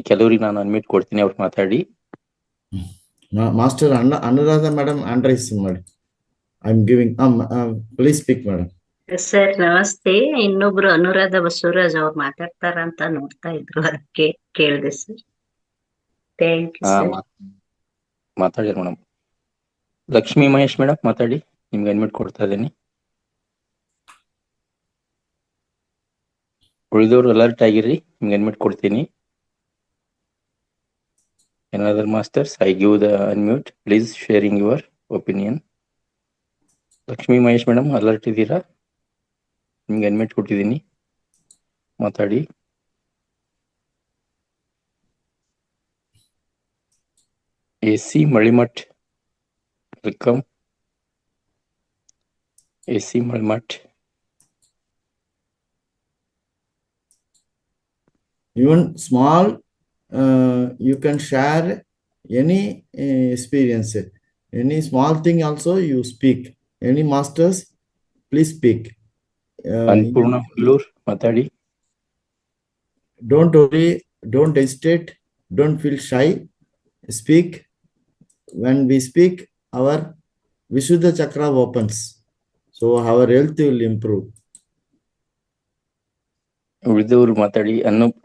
ಕೆಲವ್ರಿಗೆ ನಾನು unmute ಕೊಡ್ತೀನಿ, ಅವ್ರು ಮಾತಾಡಿ. Master Anuradha madam hand raise ಮಾಡಿ. I am giving. Please speak madam. Sir ನಮಸ್ತೆ. ಇನ್ನೊಬ್ರು ಅನುರಾಧ ಬಸವರಾಜ್ ಅವ್ರು ಮಾತಾಡ್ತಾರಂತ ನೋಡ್ತಾ ಇದ್ರು, ಅದಕ್ಕೆ ಕೇಳಿದೆ ಸರ್. Thank you sir. ಮಾತಾಡಿ ಮೇಡಮ್. ಲಕ್ಷ್ಮೀ ಮಹೇಶ್ ಮೇಡಮ್ ಮಾತಾಡಿ, ನಿಮ್ಗೆ ಅನ್ಮಿಟ್ ಕೊಡ್ತಾ ಇದ್ದೀನಿ. ಉಳಿದವ್ರು ಅಲರ್ಟ್ ಆಗಿರ್ರಿ, ನಿಮ್ಗೆ ಅನ್ಮಿಟ್ ಕೊಡ್ತೀನಿ. Another masters, I give the unmute. Please sharing your opinion. Lakshmi Mahesh madam alert ಇದ್ದೀರಾ? ನಿಮ್ಗೆ ಅನ್ಮಿಟ್ ಕೊಟ್ಟಿದ್ದೀನಿ, ಮಾತಾಡಿ. AC Malimath, welcome. AC Malimath. Even small, you can share any experience, any small thing also you speak. Any masters, please speak. Annapurna Hullur ಮಾತಾಡಿ. Don't worry, don't hesitate, don't feel shy. Speak. When we speak, our Vishuddha Chakra opens, so our health will improve. ಉಳಿದವ್ರು ಮಾತಾಡಿ.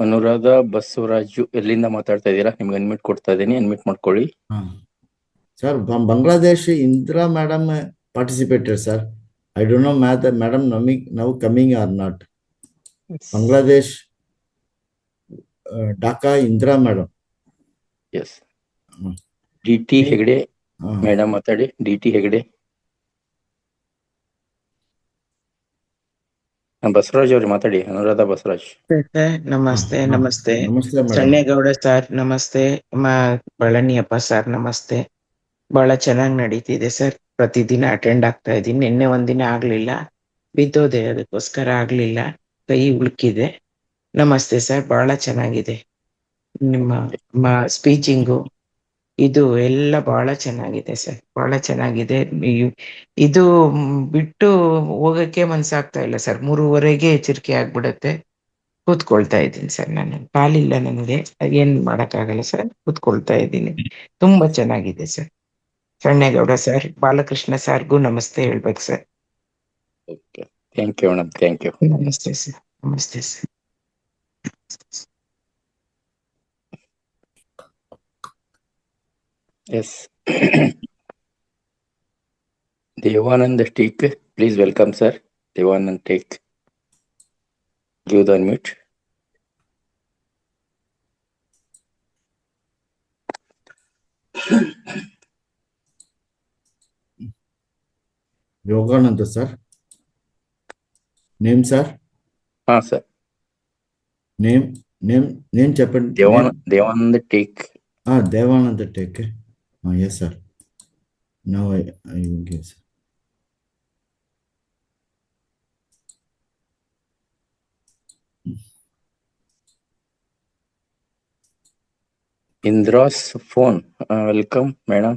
ಅನುರಾಧ ಬಸವರಾಜು ಎಲ್ಲಿಂದ ಮಾತಾಡ್ತಾ ಇದ್ದೀರಾ? ನಿಮ್ಗೆ ಅನ್ಮಿಟ್ ಕೊಡ್ತಾ ಇದ್ದೀನಿ, ಅನ್ಮಿಟ್ ಮಾಡ್ಕೊಳ್ಳಿ. Sir, from Bangladesh, Indra madam participated, sir. I don't know madam now coming or not. Bangladesh, Dhaka, Indra madam. Yes. DT Hegde madam ಮಾತಾಡಿ. DT ಹೆಗಡೆ. ಬಸವರಾಜ್ ಅವ್ರಿಗೆ ಮಾತಾಡಿ. ಅನುರಾಧ ಬಸವರಾಜ್. ನಮಸ್ತೆ. ನಮಸ್ತೆ ಸಣ್ಣೇಗೌಡ ಸರ್ ನಮಸ್ತೆ. ಪಳನಿಯಪ್ಪ ಸರ್ ನಮಸ್ತೆ. ಬಹಳ ಚೆನ್ನಾಗಿ ನಡೀತಿದೆ ಸರ್. ಪ್ರತಿದಿನ ಅಟೆಂಡ್ ಆಗ್ತಾ ಇದ್ದೀನಿ. ನಿನ್ನೆ ಒಂದಿನ ಆಗ್ಲಿಲ್ಲ, ಬಿದ್ದೋದೆ, ಅದಕ್ಕೋಸ್ಕರ ಆಗ್ಲಿಲ್ಲ, ಕೈ ಉಳುಕಿದೆ. ನಮಸ್ತೆ ಸರ್, ಬಹಳ ಚೆನ್ನಾಗಿದೆ ನಿಮ್ಮ ಸ್ಪೀಚಿಂಗು, ಇದು ಎಲ್ಲ ಬಹಳ ಚೆನ್ನಾಗಿದೆ ಸರ್, ಬಹಳ ಚೆನ್ನಾಗಿದೆ. ಇದು ಬಿಟ್ಟು ಹೋಗಕ್ಕೆ ಮನ್ಸಾಗ್ತಾ ಇಲ್ಲ ಸರ್. 3:30ಗೆ ಎಚ್ಚರಿಕೆ ಆಗ್ಬಿಡತ್ತೆ. ಕೂತ್ಕೊಳ್ತಾ ಇದ್ದೀನಿ ಸರ್. ನಾನು ಕಾಲಿಲ್ಲ, ನನಗೆ ಏನ್ ಮಾಡಕ್ಕಾಗಲ್ಲ ಸರ್, ಕೂತ್ಕೊಳ್ತಾ ಇದ್ದೀನಿ. ತುಂಬಾ ಚೆನ್ನಾಗಿದೆ ಸರ್. ಸಣ್ಣೇಗೌಡ ಸರ್, ಬಾಲಕೃಷ್ಣ ಸರ್ಗೂ ನಮಸ್ತೆ ಹೇಳ್ಬೇಕು sir. Thank you madam. Thank you. ನಮಸ್ತೆ ಸರ್. ನಮಸ್ತೆ sir. Yes. Devanand Teek, please welcome sir. Devanand Teek. Give the unmute. Yogananda sir. Name sir. Sir. Name చెప్పండి. Devanand Teek. Devanand Teek. Yes sir. Now I will give sir. Indra's phone. Welcome madam.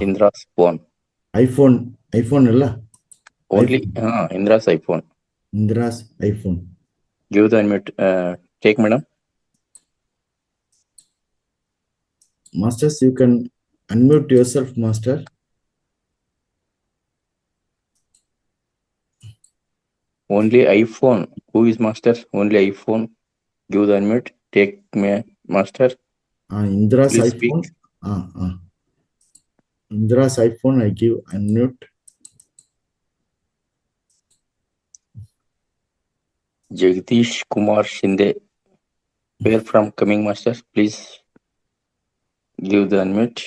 Indra's phone. iPhone ಅಲ್ಲ? Only Indra's iPhone. Indra's iPhone. Give the unmute. Take madam. Masters, you can unmute yourself, master. Only iPhone. Who is master? Only iPhone. Give the unmute. Take me, master. Indra's Please iPhone. speak. Indra's iPhone, I give unmute. Jagdish Kumar Shinde. Where from coming, master? Please give the unmute.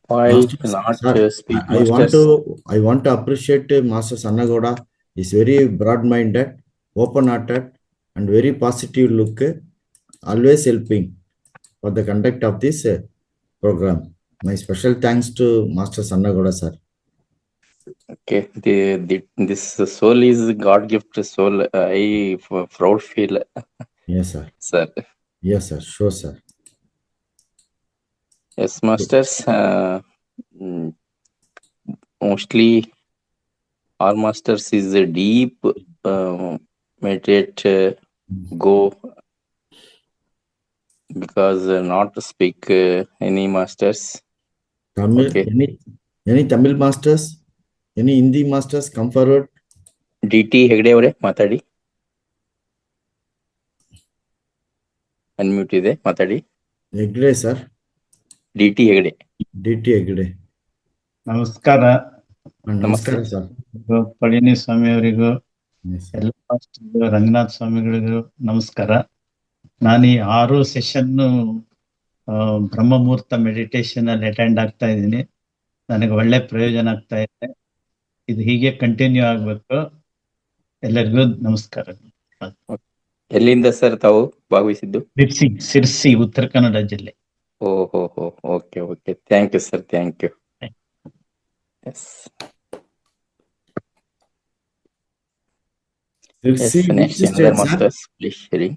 Why Master, not sir, speak, I want masters? to appreciate Master Sannagoda. He's very broad-minded, open-hearted, and very positive look. Always helping for the conduct of this program. My special thanks to Master Sannagoda, sir. Okay, this soul is God gift soul. I proud feel. Yes, sir. Sir. Yes, sir. Sure, sir. Yes, masters. Mostly our masters is a deep meditate go because not speak any masters. Tamil, Okay. any Tamil masters, any Hindi masters come forward. DT Hegde ಅವರೇ ಮಾತಾಡಿ. Unmute ಇದೆ, ಮಾತಾಡಿ. Hegde sir. DT Hegde. DT Hegde. ನಮಸ್ಕಾರ. ನಮಸ್ಕಾರ sir. Palani ಸ್ವಾಮಿ ಅವರಿಗೂ ಎಲ್ಲ ರಂಗನಾಥ್ ಸ್ವಾಮಿಗಳಿಗೂ ನಮಸ್ಕಾರ. ನಾನು ಈ 6 ಸೆಷನ್ ಬ್ರಹ್ಮಮುಹೂರ್ತ ಮೆಡಿಟೇಷನ್ ಅಲ್ಲಿ ಅಟೆಂಡ್ ಆಗ್ತಾ ಇದ್ದೀನಿ. ನನಗೆ ಒಳ್ಳೆ ಪ್ರಯೋಜನ ಆಗ್ತಾ ಇದೆ. ಇದು ಹೀಗೆ ಕಂಟಿನ್ಯೂ ಆಗ್ಬೇಕು. ಎಲ್ಲರಿಗೂ ನಮಸ್ಕಾರ. ಎಲ್ಲಿಂದ ಸರ್ ತಾವು ಭಾಗವಹಿಸಿದ್ದು? ಸಿರ್ಸಿ, ಉತ್ತರ ಕನ್ನಡ ಜಿಲ್ಲೆ. ಓಹೋ, okay okay, thank you sir, thank you. Yes. Sirsi, which state, sir? Masters, please sharing.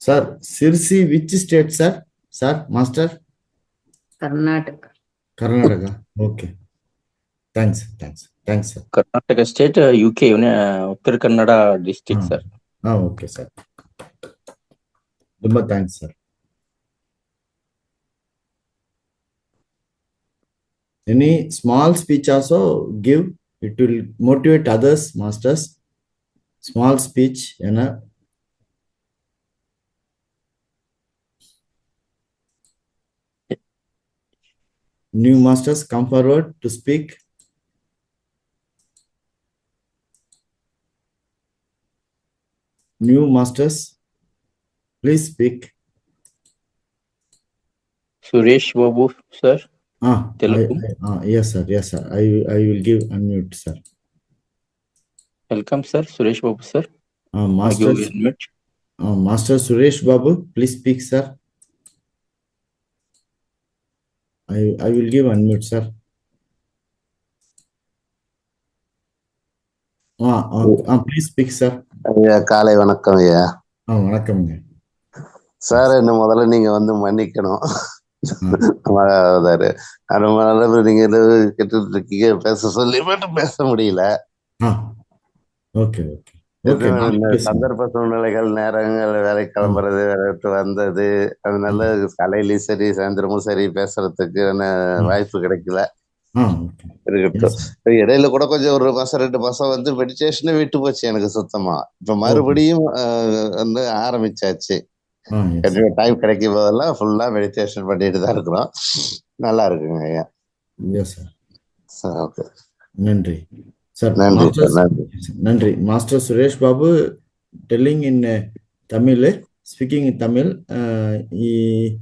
Sir, Sirsi, which state, sir? Sir, master? Karnataka. Karnataka. Okay. Thanks, sir. Karnataka state, UK, Uttar Kannada district, sir. Okay, sir. Dumma thanks, sir. Any small speech also give, it will motivate others, masters. Small speech, New masters come forward to speak. New masters, please speak. Suresh Babu, sir. Yes, sir. I will give unmute, sir. Welcome, sir. Suresh Babu, sir. Master Suresh Babu, please speak, sir. I will give unmute, sir. Please speak, sir. ஐயா காலை வணக்கம் ஐயா. வணக்கம்ங்க sir. என்ன முதல்ல நீங்க வந்து மன்னிக்கணும். நீங்க கேட்டுட்டு இருக்கீங்க, பேச சொல்லி மட்டும் பேச முடியல. சந்தர்ப்ப சூழ்நிலைகள், நேரங்கள், வேலை கிளம்புறது, வேலை விட்டு வந்தது, அதனால காலையிலயும் சரி சாயந்தரமும் சரி பேசுறதுக்கு வாய்ப்பு கிடைக்கல. இருக்கட்டும். இடையில கூட கொஞ்சம் 1 மாசம் 2 மாசம் வந்து மெடிடேஷனே விட்டு போச்சு எனக்கு சுத்தமா. இப்ப மறுபடியும் வந்து ஆரம்பிச்சாச்சு. டைம் கிடைக்கும் போதெல்லாம் ஃபுல்லா மெடிடேஷன் பண்ணிட்டு தான் இருக்கிறோம். நல்லா இருக்குங்க ஐயா. ஓகே, நன்றி சார். நன்றி. Master Suresh Babu telling in Tamil, speaking in Tamil. He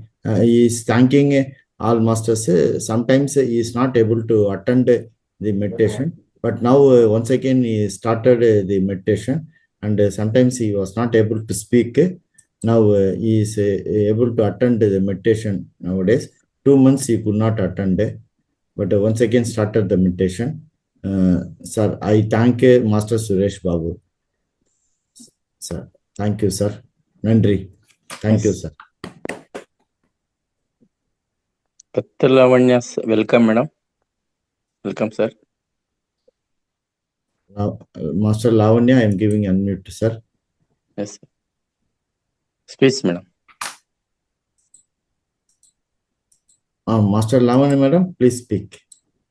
is thanking all masters. Sometimes he is not able to attend the meditation, but now once again he started the meditation, and sometimes he was not able to speak. Now he is able to attend the meditation nowadays. 2 months he could not attend, but once again started the meditation. Sir, I thank Master Suresh Babu. Sir, thank you, sir. Nandri. Thank you, sir. Lavanya, welcome, madam. Welcome, sir. Master Lavanya, I am giving unmute, sir. Yes, sir. Speech, madam. Master Lavanya, madam, please speak.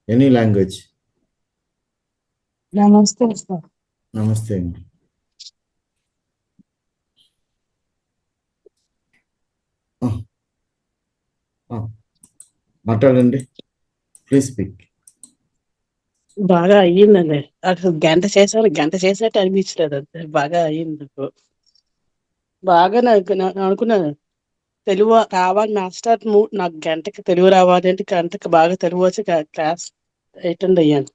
Any language. ನಮಸ್ತೆ sir. నమస్తే మాట్లాడండి, please speak. బాగా అయ్యిందండి. అసలు గంట చేసినట్టు అనిపించలేదు అంతే. బాగా అయ్యింది నాకు. బాగా నాకు అనుకున్నాను తెలుగు రావాలి మాస్టర్, నాకు గంటకి తెలుగు రావాలి అంటే గంటకి బాగా తెలుగు వచ్చి క్లాస్ అటెండ్ అయ్యాను.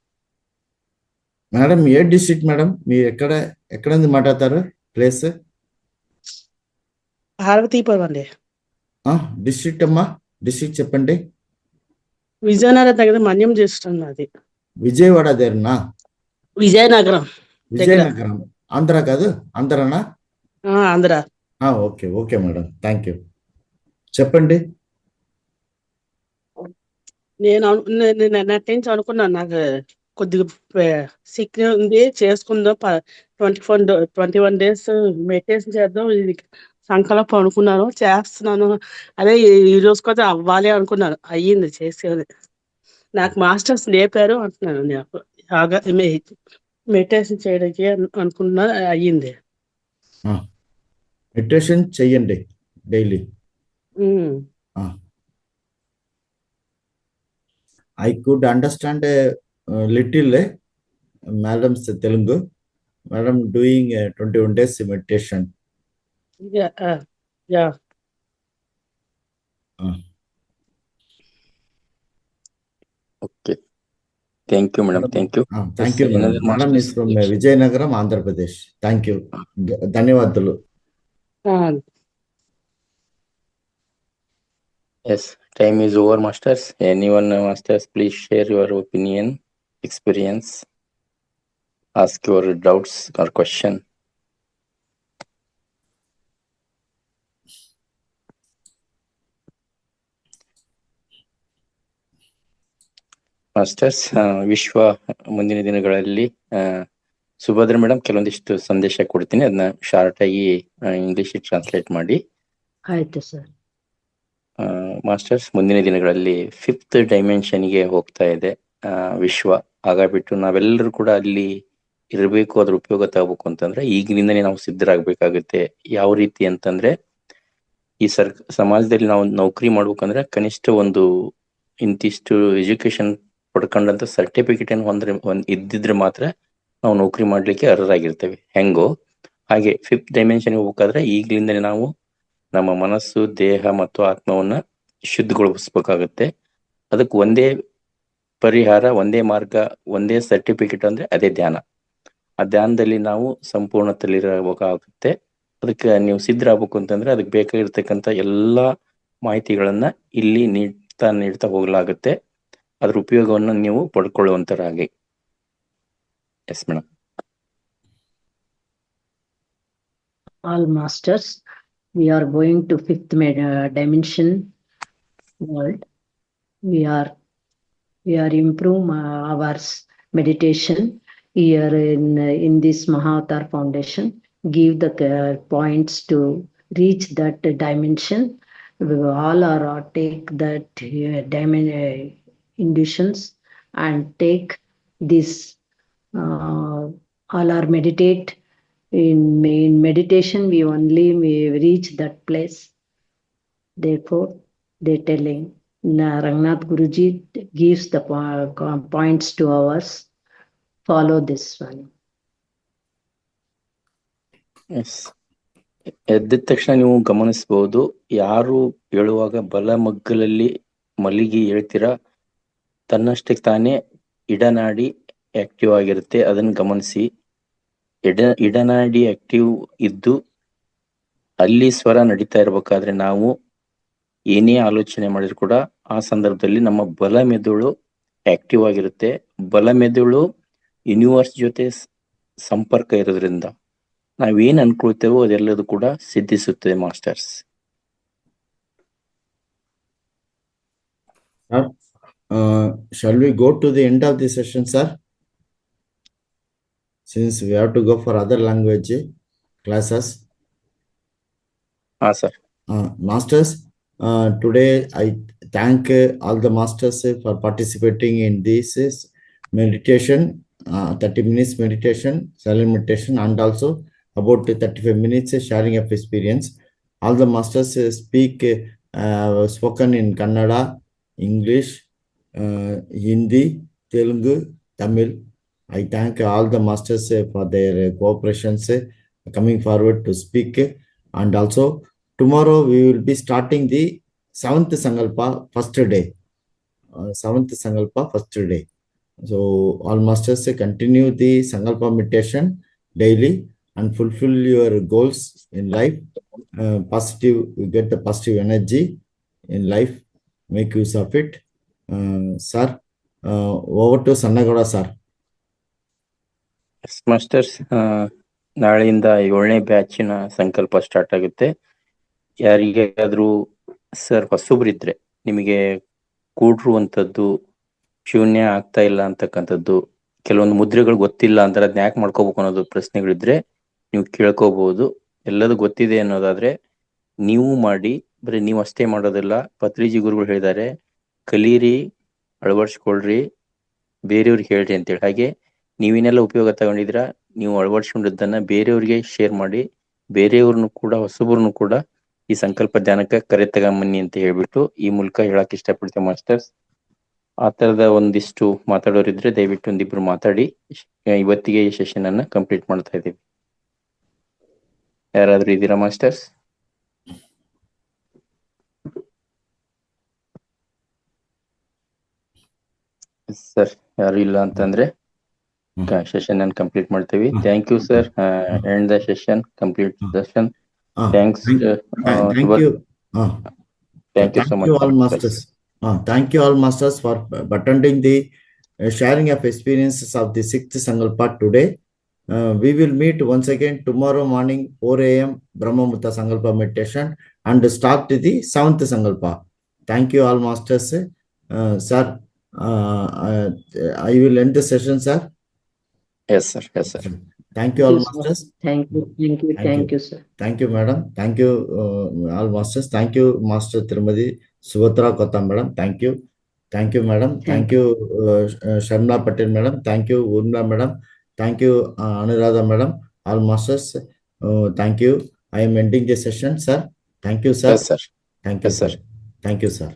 మేడం ఏ డిస్ట్రిక్ట్ మేడం? మీరు ఎక్కడ నుంచి మాట్లాడతారు? ప్లేస్ పార్వతీపురం అండి. డిస్ట్రిక్ట్ అమ్మా, డిస్ట్రిక్ట్ చెప్పండి. విజయనగరం దగ్గర మన్యం చేస్తున్నది. విజయవాడ దగ్గరనా? విజయనగరం దగ్గర. విజయనగరం ఆంధ్ర కాదు? ఆంధ్రనా? Andhra. Okay okay madam, thank you. చెప్పండి. నేను నిన్నటి నుంచి అనుకున్నాను, నాకు కొద్దిగా సిక్ ఉంది, చేసుకుందాం 21 days మెడిటేషన్ చేద్దాం, ఇది సంకల్పం అనుకున్నాను, చేస్తున్నాను. అదే ఈ రోజు కూడా అవ్వాలి అనుకున్నాను, అయ్యింది చేసేది. నాకు మాస్టర్స్ నేర్పారు అంటున్నాను, నాకు బాగా మెడిటేషన్ చేయడానికి అనుకున్నా, అయ్యింది. మెడిటేషన్ చెయ్యండి daily. I could understand a little madam's Telugu. Madam doing 21 days meditation. Yeah. Okay. Thank you, madam. Thank you. Thank you, madam. Madam is from Vijayanagaram, Andhra Pradesh. Thank you. ధన్యవాదాలు. Yes, time is over, masters. Anyone, masters, please share your opinion, experience, ask your doubts or question. Masters, ವಿಶ್ವ ಮುಂದಿನ ದಿನಗಳಲ್ಲಿ ಸುಭದ್ರ madam ಕೆಲವೊಂದಿಷ್ಟು ಸಂದೇಶ ಕೊಡ್ತೀನಿ, ಅದನ್ನ short ಆಗಿ English translate ಮಾಡಿ. ಆಯ್ತು ಸರ್. ಮಾಸ್ಟರ್ಸ್, ಮುಂದಿನ ದಿನಗಳಲ್ಲಿ 5th ಡೈಮೆನ್ಷನ್ಗೆ ಹೋಗ್ತಾ ಇದೆ ವಿಶ್ವ. ಹಾಗಾಗ್ಬಿಟ್ಟು ನಾವೆಲ್ಲರೂ ಕೂಡ ಅಲ್ಲಿ ಇರಬೇಕು, ಅದ್ರ ಉಪಯೋಗ ತಗೋಬೇಕು ಅಂತಂದ್ರೆ ಈಗಿನಿಂದನೇ ನಾವು ಸಿದ್ಧರಾಗಬೇಕಾಗುತ್ತೆ. ಯಾವ ರೀತಿ ಅಂತಂದ್ರೆ, ಈ ಸಮಾಜದಲ್ಲಿ ನಾವು ನೌಕರಿ ಮಾಡ್ಬೇಕಂದ್ರೆ ಕನಿಷ್ಠ ಒಂದು ಇಂತಿಷ್ಟು ಎಜುಕೇಶನ್ ಪಡ್ಕೊಂಡಂತ ಸರ್ಟಿಫಿಕೇಟ್ ಇದ್ದಿದ್ರೆ ಮಾತ್ರ ನಾವು ನೌಕರಿ ಮಾಡ್ಲಿಕ್ಕೆ ಅರ್ಹರಾಗಿರ್ತೇವೆ. ಹೆಂಗೋ ಹಾಗೆ 5th ಡೈಮೆನ್ಷನ್ ಹೋಗ್ಬೇಕಾದ್ರೆ ಈಗಲಿಂದನೇ ನಾವು ನಮ್ಮ ಮನಸ್ಸು, ದೇಹ ಮತ್ತು ಆತ್ಮವನ್ನ ಶುದ್ಧಗೊಳಿಸ್ಬೇಕಾಗುತ್ತೆ. ಅದಕ್ಕೆ ಒಂದೇ ಪರಿಹಾರ, ಒಂದೇ ಮಾರ್ಗ, ಒಂದೇ ಸರ್ಟಿಫಿಕೇಟ್ ಅಂದ್ರೆ ಅದೇ ಧ್ಯಾನ. ಆ ಧ್ಯಾನದಲ್ಲಿ ನಾವು ಸಂಪೂರ್ಣತೆಯಲ್ಲಿರಬೇಕಾಗುತ್ತೆ. ಅದಕ್ಕೆ ನೀವು ಸಿದ್ಧರಾಗಬೇಕು ಅಂತಂದ್ರೆ ಅದಕ್ಕೆ ಬೇಕಾಗಿರ್ತಕ್ಕಂಥ ಎಲ್ಲಾ ಮಾಹಿತಿಗಳನ್ನ ಇಲ್ಲಿ ನೀಡ್ತಾ ಹೋಗ್ಲಾಗುತ್ತೆ. ಅದ್ರ ಉಪಯೋಗವನ್ನು ನೀವು ಪಡ್ಕೊಳ್ಳುವಂತರಾಗಿ. Yes madam. All masters, we are going to 5th dimension world. We are improve our meditation here in this Mahavatar Foundation. Give the points to reach that dimension. We all are take that inductions and take this. All are meditate. In meditation, we only reach that place. Therefore, they telling Rangnath Guruji gives the points to ours. Follow this one. Yes, ಎದ್ದ ತಕ್ಷಣ ನೀವು ಗಮನಿಸಬಹುದು, ಯಾರು ಹೇಳುವಾಗ ಬಲಮಗ್ಗಲಲ್ಲಿ ಮಲಗಿ ಹೇಳ್ತೀರಾ, ತನ್ನಷ್ಟಕ್ಕೆ ತಾನೇ ಇಡನಾಡಿ ಆಕ್ಟಿವ್ ಆಗಿರುತ್ತೆ. ಅದನ್ನ ಗಮನಿಸಿ. ಇಡನಾಡಿ ಆಕ್ಟಿವ್ ಇದ್ದು ಅಲ್ಲಿ ಸ್ವರ ನಡೀತಾ ಇರ್ಬೇಕಾದ್ರೆ ನಾವು ಏನೇ ಆಲೋಚನೆ ಮಾಡಿದ್ರು ಕೂಡ ಆ ಸಂದರ್ಭದಲ್ಲಿ ನಮ್ಮ ಬಲ ಮೆದುಳು ಆಕ್ಟಿವ್ ಆಗಿರುತ್ತೆ. ಬಲ ಮೆದುಳು ಯೂನಿವರ್ಸ್ ಜೊತೆ ಸಂಪರ್ಕ ಇರೋದ್ರಿಂದ ನಾವೇನ್ ಅನ್ಕೊಳ್ತೇವೋ ಅದೆಲ್ಲದೂ ಕೂಡ ಸಿದ್ಧಿಸುತ್ತದೆ masters. Shall we go to the end of the session, sir? Since we have to go for other language classes. Sir. Masters, today I thank all the masters for participating in this meditation 30 minutes meditation, silent meditation, and also about 35 minutes sharing of experience. All the masters speak spoken in Kannada, English, Hindi, Telugu, Tamil. I thank all the masters for their cooperation, coming forward to speak. And also, tomorrow we will be starting the 7th Sankalpa first day. 7th Sankalpa first day. So, all masters continue the Sankalpa meditation daily and fulfill your goals in life. Positive, you get the positive energy in life. Make use of it. Sir, over to Sannagoda, sir. Masters, ನಾಳೆಯಿಂದ 7ನೇ ಬ್ಯಾಚಿನ ಸಂಕಲ್ಪ start ಆಗುತ್ತೆ. ಯಾರಿಗಾದ್ರೂ sir ಹೊಸಬ್ರಿದ್ರೆ ನಿಮಗೆ ಕೂಡಿರುವಂಥದ್ದು ಶೂನ್ಯ ಆಗ್ತಾ ಇಲ್ಲ ಅಂತಕ್ಕಂಥದ್ದು, ಕೆಲವೊಂದು ಮುದ್ರೆಗಳು ಗೊತ್ತಿಲ್ಲ ಅಂದ್ರೆ ಅದನ್ನ ಯಾಕೆ ಮಾಡ್ಕೋಬೇಕು ಅನ್ನೋದು ಪ್ರಶ್ನೆಗಳಿದ್ರೆ ನೀವು ಕೇಳ್ಕೋಬಹುದು. ಎಲ್ಲದೂ ಗೊತ್ತಿದೆ ಅನ್ನೋದಾದ್ರೆ ನೀವು ಮಾಡಿ, ಬರೀ ನೀವು ಅಷ್ಟೇ ಮಾಡೋದಿಲ್ಲ. ಪತ್ರಿಜಿ ಗುರುಗಳು ಹೇಳಿದ್ದಾರೆ, ಕಲೀರಿ, ಅಳವಡಿಸ್ಕೊಳ್ರಿ, ಬೇರೆಯವ್ರಿಗೆ ಹೇಳ್ರಿ ಅಂತೇಳಿ. ಹಾಗೆ ನೀವೇನೆಲ್ಲ ಉಪಯೋಗ ತಗೊಂಡಿದ್ರ, ನೀವು ಅಳವಡಿಸ್ಕೊಂಡಿದ್ದನ್ನ ಬೇರೆಯವ್ರಿಗೆ ಶೇರ್ ಮಾಡಿ, ಬೇರೆಯವ್ರನ್ನು ಕೂಡ ಹೊಸಬ್ರನ್ನು ಕೂಡ ಈ ಸಂಕಲ್ಪ ಧ್ಯಾನಕ್ಕೆ ಕರೆ ತಗೊಂಬನ್ನಿ ಅಂತ ಹೇಳ್ಬಿಟ್ಟು ಈ ಮೂಲಕ ಹೇಳಕ್ ಇಷ್ಟಪಡ್ತೇವೆ ಮಾಸ್ಟರ್ಸ್. ಆ ತರದ ಒಂದಿಷ್ಟು ಮಾತಾಡೋರಿದ್ರೆ ದಯವಿಟ್ಟು ಒಂದಿಬ್ರು ಮಾತಾಡಿ. ಇವತ್ತಿಗೆ ಈ ಸೆಷನ್ ಅನ್ನ ಕಂಪ್ಲೀಟ್ ಮಾಡ್ತಾ ಇದ್ದೀವಿ. ಯಾರಾದ್ರೂ ಇದ್ದೀರಾ ಮಾಸ್ಟರ್ಸ್? ಸರ್ ಯಾರು ಇಲ್ಲ ಅಂತಂದ್ರೆ ಸೆಷನ್ ಅನ್ನು ಕಂಪ್ಲೀಟ್ ಮಾಡ್ತೀವಿ. Thank you sir. End the session, complete session. Thanks. Thank you so much. All masters. Thank you all masters for attending the sharing of experiences of the 6th Sankalpa today. We will meet once again tomorrow morning 4 a.m. Brahma Muhurta Sankalpa meditation and start the 7th Sankalpa. Thank you all masters. Sir, I will end the session, sir. Yes, sir. Yes, sir. Thank you all masters. Thank you, sir. Thank you, madam. Thank you, all masters. Thank you, Master Tirumati Subhatra Kotham, madam. Thank you. Thank you, madam. Thank you, Sharmila Patel, madam. Thank you, Urmila, madam. Thank you, Anuradha, madam. All masters, thank you. I am ending the session, sir. Thank you, sir. Yes, sir. Thank you, Yes, sir. Thank you, sir.